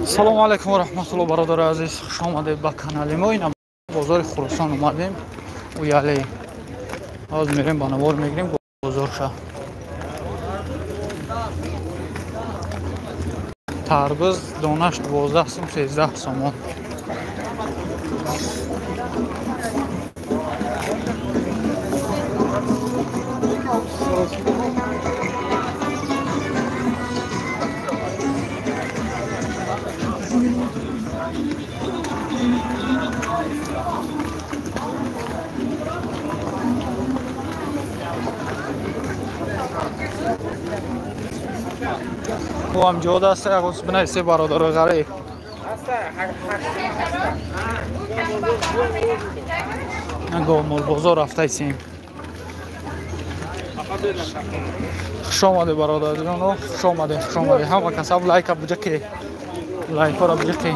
Салому алейкум ва раҳматуллоҳ бародари азиз, хуш омадед ба канали мо. Ина бозори Хуросон омадем. Уяле ҳозир мерем ба навор мегирем бозорша. Тарбуз донаш 12 сом 13 сомон. او هم جود است اگه بنای سه برادر غریب نگاه مول بازار رفته ایسیم. خوش آمده برادر جانو، خوش آمده همه کسب لایک بجا که لایک ها را بجا که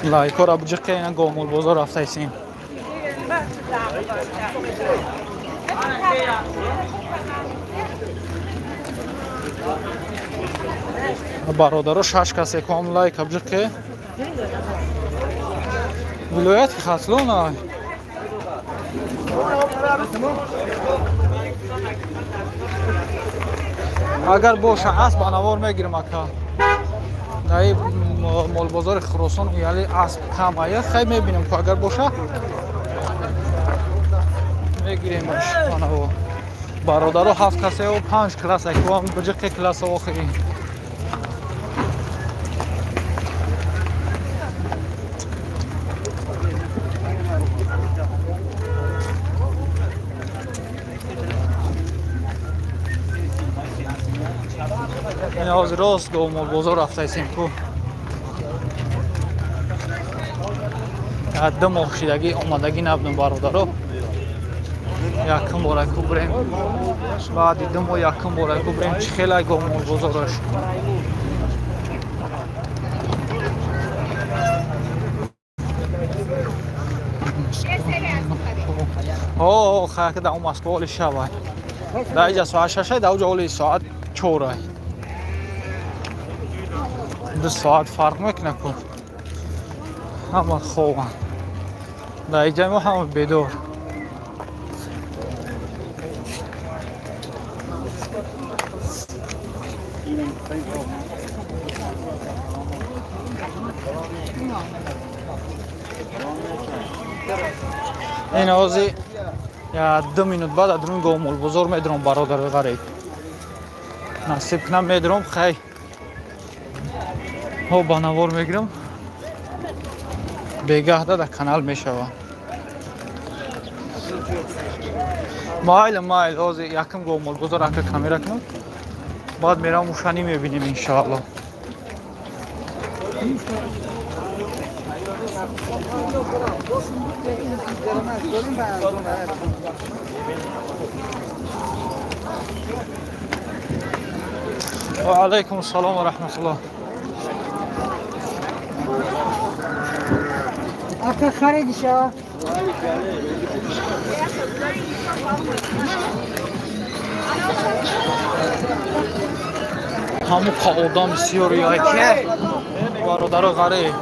لایک ها را بجا که نگاه مول بازار رفته ایسیم. برادر 6 کسی کام لایک ابجا که ولایت خاصلون اگر باشه اسب بنوار میگیرم اکا دای مول بازار خراسان یعنی اسب کم آید خیلی میبینم که اگر باشه میگیریمش بنوار برادر 7 کسی و 5 کلاس اکوام بجا که کلاس آخری از راست دو مول بازار رفته ایسیم کو دم آخشیدگی آمدگی نبودم برادر یکم باره کو بریم بعد دم و یکم باره کو بریم چه خیلی گو مول بازارش خیلی که دو مسکوال شبه در اینجا ساعت 6 دو جاولی ساعت 4 2 ساعت فرق میکنه کن همه خوبه در اینجا ما همه بیدار این آزی یا 2 مینوت بعد ادرون گو مول بزار میدرم برادر غریب نصیب کنم میدرم خیلی ها با نوار میگیرم بگه در کانال میشوه مایل آزی یکم گو مول بزار اکر کامیرا کنم بعد میرم موشانی میبینیم انشاءالله و علیکم السلام و رحمت الله آقا خریدی شو همون آدم بسیاری هایی که برادر غریب